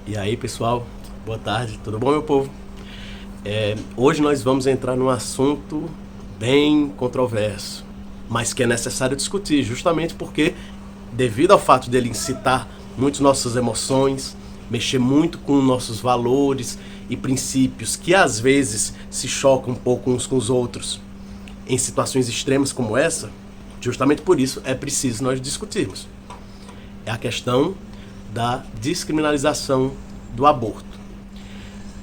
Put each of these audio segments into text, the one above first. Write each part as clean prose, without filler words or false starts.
E aí, pessoal, boa tarde, tudo bom, meu povo? Hoje nós vamos entrar num assunto bem controverso, mas que é necessário discutir, justamente porque, devido ao fato dele incitar muito nossas emoções, mexer muito com nossos valores e princípios que às vezes se chocam um pouco uns com os outros em situações extremas como essa, justamente por isso é preciso nós discutirmos. É a questão da descriminalização do aborto,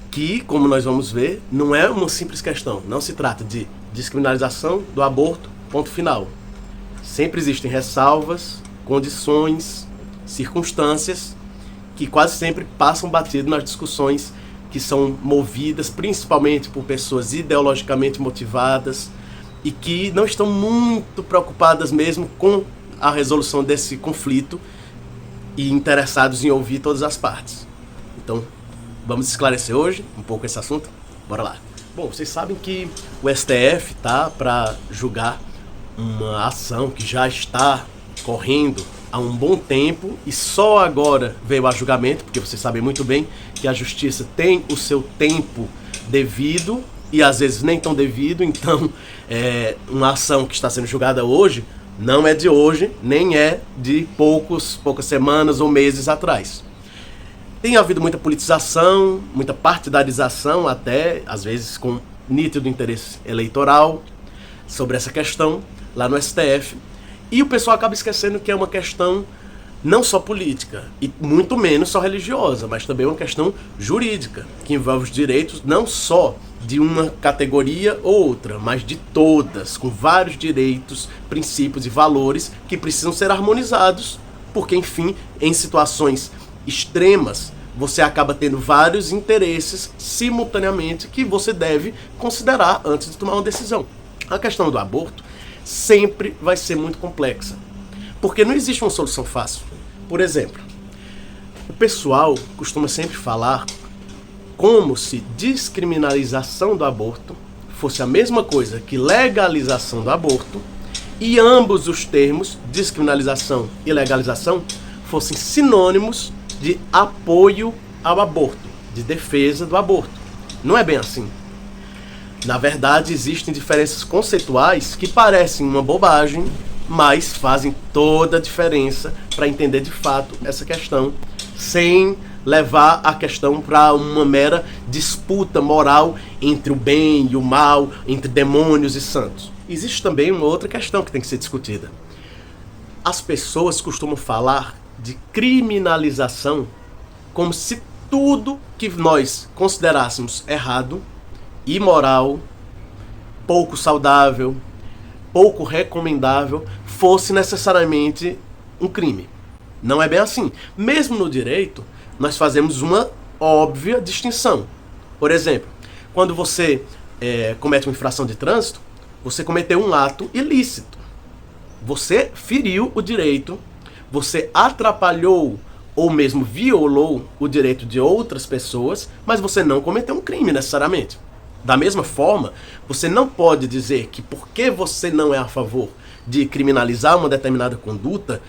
que, como nós vamos ver, não é uma simples questão. Não se trata de descriminalização do aborto, ponto final. Sempre existem ressalvas, condições, circunstâncias que quase sempre passam batido nas discussões que são movidas principalmente por pessoas ideologicamente motivadas e que não estão muito preocupadas mesmo com a resolução desse conflito e interessados em ouvir todas as partes. Então, vamos esclarecer hoje um pouco esse assunto? Bora lá. Bom, vocês sabem que o STF tá para julgar uma ação que já está correndo há um bom tempo e só agora veio a julgamento, porque vocês sabem muito bem que a justiça tem o seu tempo devido e às vezes nem tão devido. Então, uma ação que está sendo julgada hoje não é de hoje, nem é de poucas semanas ou meses atrás. Tem havido muita politização, muita partidarização, até às vezes com nítido interesse eleitoral sobre essa questão lá no STF. E o pessoal acaba esquecendo que é uma questão não só política, e muito menos só religiosa, mas também uma questão jurídica, que envolve os direitos não só de uma categoria ou outra, mas de todas, com vários direitos, princípios e valores que precisam ser harmonizados, porque, enfim, em situações extremas, você acaba tendo vários interesses simultaneamente que você deve considerar antes de tomar uma decisão. A questão do aborto sempre vai ser muito complexa, porque não existe uma solução fácil. Por exemplo, o pessoal costuma sempre falar como se descriminalização do aborto fosse a mesma coisa que legalização do aborto, e ambos os termos, descriminalização e legalização, fossem sinônimos de apoio ao aborto, de defesa do aborto. Não é bem assim. Na verdade, existem diferenças conceituais que parecem uma bobagem, mas fazem toda a diferença para entender de fato essa questão, sem levar a questão para uma mera disputa moral entre o bem e o mal, entre demônios e santos. Existe também uma outra questão que tem que ser discutida. As pessoas costumam falar de criminalização como se tudo que nós considerássemos errado, imoral, pouco saudável, pouco recomendável, fosse necessariamente um crime. Não é bem assim. Mesmo no direito, nós fazemos uma óbvia distinção. Por exemplo, quando você comete uma infração de trânsito, você cometeu um ato ilícito. Você feriu o direito, você atrapalhou ou mesmo violou o direito de outras pessoas, mas você não cometeu um crime necessariamente. Da mesma forma, você não pode dizer que porque você não é a favor de criminalizar uma determinada conduta,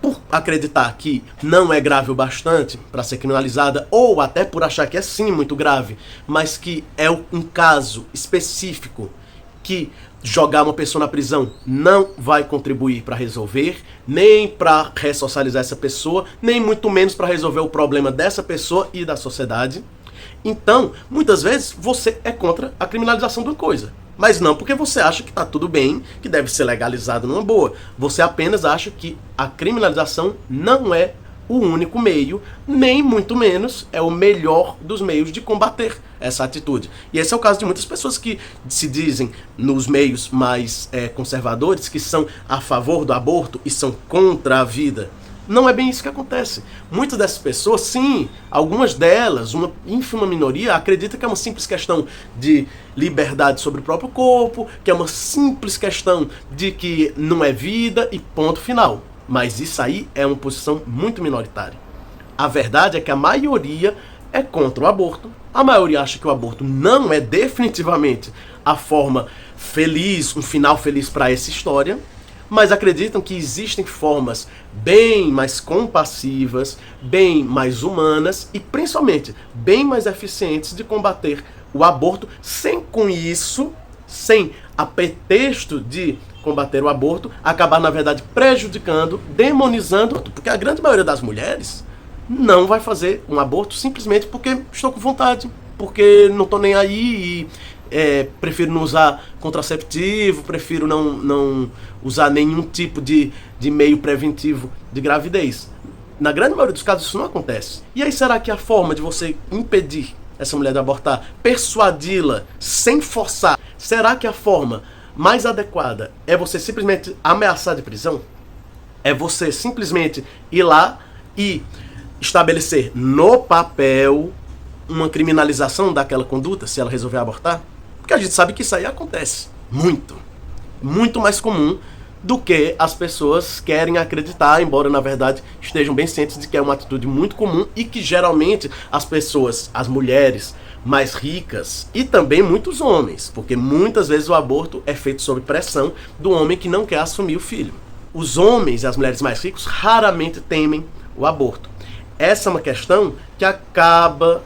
por acreditar que não é grave o bastante para ser criminalizada, ou até por achar que é sim muito grave, mas que é um caso específico que jogar uma pessoa na prisão não vai contribuir para resolver, nem para ressocializar essa pessoa, nem muito menos para resolver o problema dessa pessoa e da sociedade. Então, muitas vezes, você é contra a criminalização de uma coisa. Mas não porque você acha que está tudo bem, que deve ser legalizado numa boa. Você apenas acha que a criminalização não é o único meio, nem muito menos é o melhor dos meios de combater essa atitude. E esse é o caso de muitas pessoas que se dizem nos meios mais conservadores, que são a favor do aborto e são contra a vida. Não é bem isso que acontece. Muitas dessas pessoas, sim, algumas delas, uma ínfima minoria, acredita que é uma simples questão de liberdade sobre o próprio corpo, que é uma simples questão de que não é vida e ponto final. Mas isso aí é uma posição muito minoritária. A verdade é que a maioria é contra o aborto. A maioria acha que o aborto não é definitivamente a forma feliz, um final feliz para essa história. mas acreditam que existem formas bem mais compassivas, bem mais humanas e principalmente bem mais eficientes de combater o aborto, sem com isso, sem a pretexto de combater o aborto, acabar na verdade prejudicando, demonizando, porque a grande maioria das mulheres não vai fazer um aborto simplesmente porque estou com vontade, porque não estou nem aí e prefiro não usar contraceptivo, prefiro não usar nenhum tipo de meio preventivo de gravidez. Na grande maioria dos casos isso não acontece. E aí será que a forma de você impedir essa mulher de abortar, persuadi-la sem forçar, será que a forma mais adequada é você simplesmente ameaçar de prisão? É você simplesmente ir lá e estabelecer no papel uma criminalização daquela conduta, se ela resolver abortar? Porque a gente sabe que isso aí acontece muito mais comum do que as pessoas querem acreditar, embora na verdade estejam bem cientes de que é uma atitude muito comum e que geralmente as pessoas, as mulheres mais ricas e também muitos homens, porque muitas vezes o aborto é feito sob pressão do homem que não quer assumir o filho. Os homens e as mulheres mais ricos raramente temem o aborto. Essa é uma questão que acaba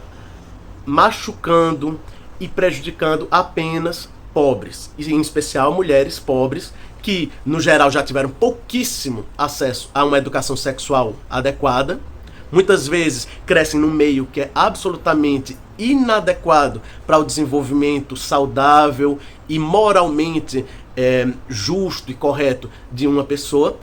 machucando e prejudicando apenas pobres, e em especial mulheres pobres, que no geral já tiveram pouquíssimo acesso a uma educação sexual adequada, muitas vezes crescem num meio que é absolutamente inadequado para o desenvolvimento saudável e moralmente justo e correto de uma pessoa.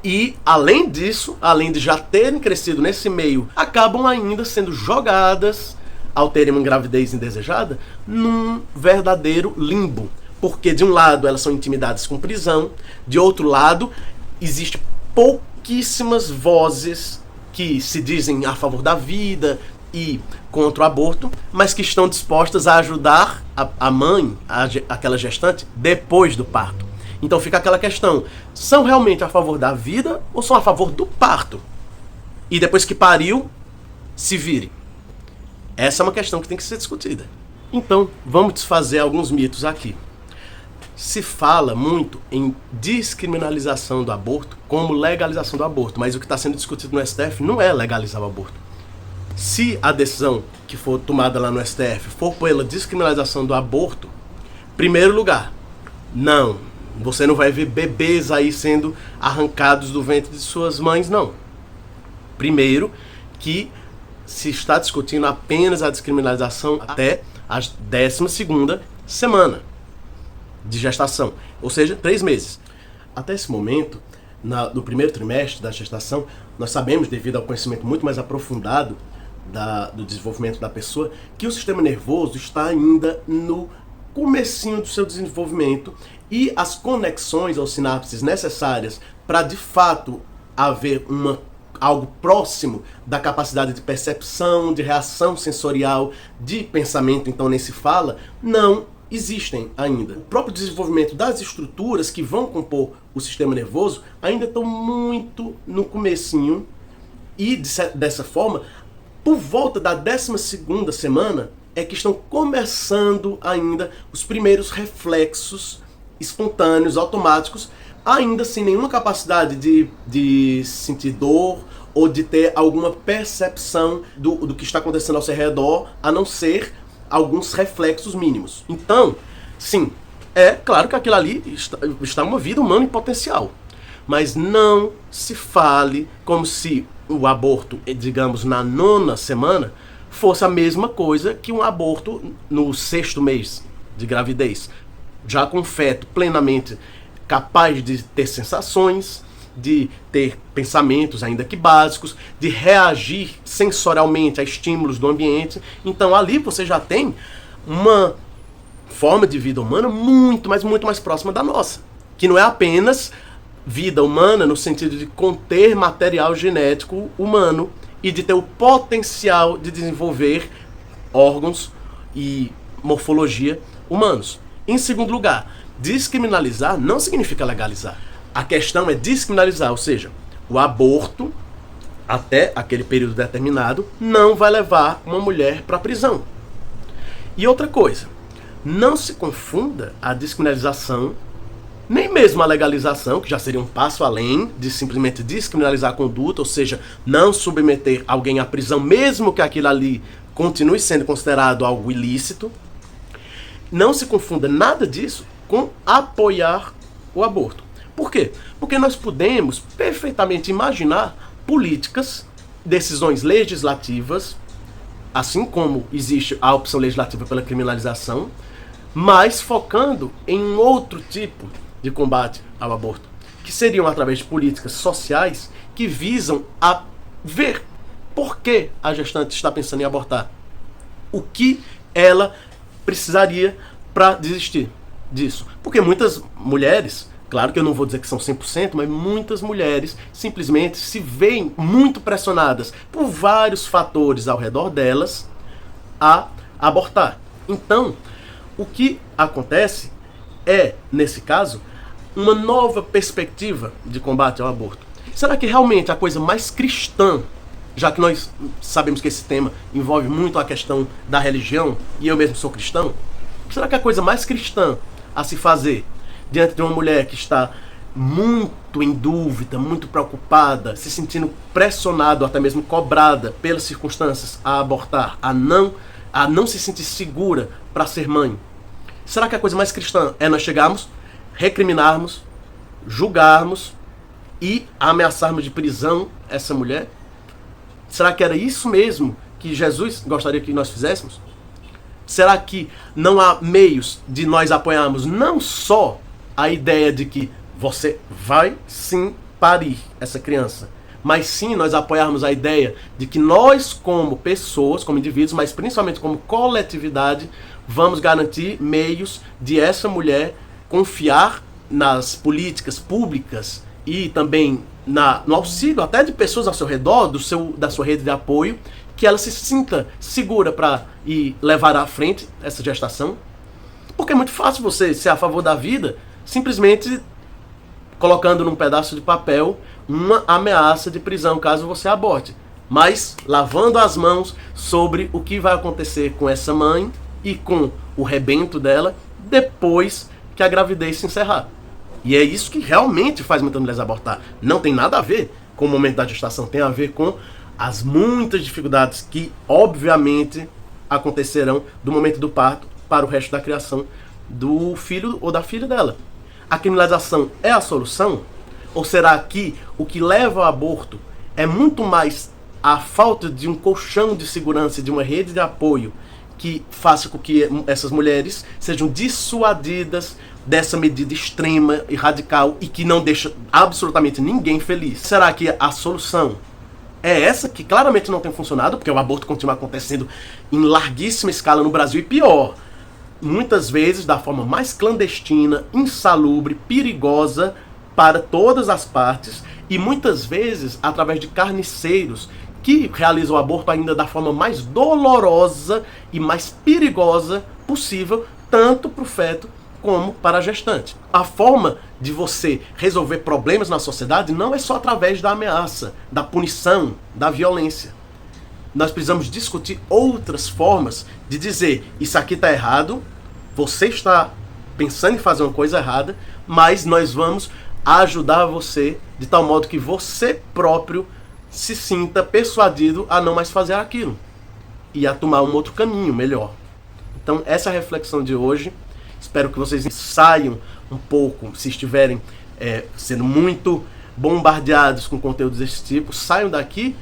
E, além disso, além de já terem crescido nesse meio, acabam ainda sendo jogadas, ao terem uma gravidez indesejada, num verdadeiro limbo. Porque, de um lado, elas são intimidadas com prisão, de outro lado, existem pouquíssimas vozes que se dizem a favor da vida e contra o aborto, mas que estão dispostas a ajudar a mãe, aquela gestante, depois do parto. Então fica aquela questão, são realmente a favor da vida ou são a favor do parto? E depois que pariu, se vire. Essa é uma questão que tem que ser discutida. Então, vamos desfazer alguns mitos aqui. Se fala muito em descriminalização do aborto como legalização do aborto, mas o que está sendo discutido no STF não é legalizar o aborto. Se a decisão que for tomada lá no STF for pela descriminalização do aborto, primeiro lugar, você não vai ver bebês aí sendo arrancados do ventre de suas mães, não. Primeiro, que se está discutindo apenas a descriminalização até a 12ª semana de gestação, ou seja, 3 meses. Até esse momento, no primeiro trimestre da gestação, nós sabemos, devido ao conhecimento muito mais aprofundado do desenvolvimento da pessoa, que o sistema nervoso está ainda no comecinho do seu desenvolvimento e as conexões ou sinapses necessárias para de fato haver algo próximo da capacidade de percepção, de reação sensorial, de pensamento, então nem se fala, não existem ainda. O próprio desenvolvimento das estruturas que vão compor o sistema nervoso ainda estão muito no comecinho e dessa forma, por volta da 12ª semana é que estão começando ainda os primeiros reflexos espontâneos, automáticos, ainda sem nenhuma capacidade de sentir dor ou de ter alguma percepção do que está acontecendo ao seu redor, a não ser alguns reflexos mínimos. Então, sim, é claro que aquilo ali está uma vida humana em potencial. Mas não se fale como se o aborto, digamos, na 9ª semana, fosse a mesma coisa que um aborto no 6º mês de gravidez. Já com feto plenamente capaz de ter sensações, de ter pensamentos ainda que básicos, de reagir sensorialmente a estímulos do ambiente. Então ali você já tem uma forma de vida humana muito mais próxima da nossa, que não é apenas vida humana no sentido de conter material genético humano e de ter o potencial de desenvolver órgãos e morfologia humanos. Em segundo lugar, descriminalizar não significa legalizar. A questão é descriminalizar, ou seja, o aborto, até aquele período determinado, não vai levar uma mulher para a prisão. E outra coisa, não se confunda a descriminalização nem mesmo a legalização, que já seria um passo além de simplesmente descriminalizar a conduta, ou seja, não submeter alguém à prisão, mesmo que aquilo ali continue sendo considerado algo ilícito. Não se confunda nada disso com apoiar o aborto. Por quê? Porque nós podemos perfeitamente imaginar políticas, decisões legislativas, assim como existe a opção legislativa pela criminalização, mas focando em um outro tipo de combate ao aborto, que seriam através de políticas sociais que visam a ver por que a gestante está pensando em abortar, o que ela precisaria para desistir disso. Porque muitas mulheres, claro que eu não vou dizer que são 100%, mas muitas mulheres simplesmente se veem muito pressionadas por vários fatores ao redor delas a abortar. Então, o que acontece é, nesse caso, uma nova perspectiva de combate ao aborto. Será que realmente a coisa mais cristã, já que nós sabemos que esse tema envolve muito a questão da religião, e eu mesmo sou cristão, será que a coisa mais cristã a se fazer diante de uma mulher que está muito em dúvida, muito preocupada, se sentindo pressionada, até mesmo cobrada pelas circunstâncias a abortar, a não se sentir segura para ser mãe? Será que a coisa mais cristã é nós chegarmos, recriminarmos, julgarmos e ameaçarmos de prisão essa mulher? Será que era isso mesmo que Jesus gostaria que nós fizéssemos? Será que não há meios de nós apoiarmos não só a ideia de que você vai sim parir essa criança, mas sim nós apoiarmos a ideia de que nós, como pessoas, como indivíduos, mas principalmente como coletividade, vamos garantir meios de essa mulher confiar nas políticas públicas e também no auxílio até de pessoas ao seu redor, da sua rede de apoio, que ela se sinta segura para ir levar à frente essa gestação? Porque é muito fácil você ser a favor da vida simplesmente colocando num pedaço de papel uma ameaça de prisão caso você aborte, mas lavando as mãos sobre o que vai acontecer com essa mãe e com o rebento dela depois que a gravidez se encerrar. E é isso que realmente faz muitas mulheres abortar. Não tem nada a ver com o momento da gestação, tem a ver com as muitas dificuldades que, obviamente, acontecerão do momento do parto para o resto da criação do filho ou da filha dela. A criminalização é a solução? Ou será que o que leva ao aborto é muito mais a falta de um colchão de segurança, de uma rede de apoio que faça com que essas mulheres sejam dissuadidas dessa medida extrema e radical e que não deixa absolutamente ninguém feliz? Será que a solução é essa, que claramente não tem funcionado, porque o aborto continua acontecendo em larguíssima escala no Brasil, e pior, muitas vezes da forma mais clandestina, insalubre, perigosa para todas as partes, e muitas vezes através de carniceiros que realizam o aborto ainda da forma mais dolorosa e mais perigosa possível, tanto para o feto como para a gestante. A forma de você resolver problemas na sociedade não é só através da ameaça, da punição, da violência. Nós precisamos discutir outras formas de dizer: isso aqui está errado, você está pensando em fazer uma coisa errada, mas nós vamos ajudar você de tal modo que você próprio se sinta persuadido a não mais fazer aquilo e a tomar um outro caminho melhor. Então essa é a reflexão de hoje. Espero que vocês saiam um pouco, se estiverem sendo muito bombardeados com conteúdos desse tipo, saiam daqui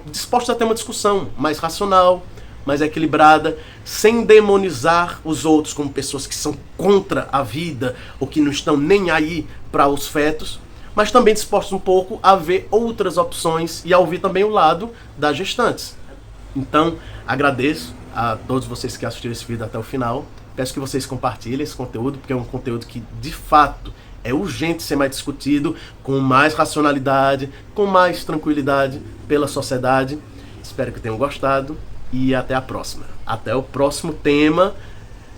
dispostos a ter uma discussão mais racional, mais equilibrada, sem demonizar os outros como pessoas que são contra a vida ou que não estão nem aí para os fetos, mas também dispostos um pouco a ver outras opções e a ouvir também o lado das gestantes. Então, agradeço a todos vocês que assistiram esse vídeo até o final. Peço que vocês compartilhem esse conteúdo, porque é um conteúdo que, de fato, é urgente ser mais discutido, com mais racionalidade, com mais tranquilidade pela sociedade. Espero que tenham gostado e até a próxima. Até o próximo tema,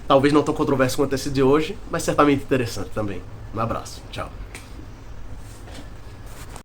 talvez não tão controverso quanto esse de hoje, mas certamente interessante também. Um abraço. Tchau.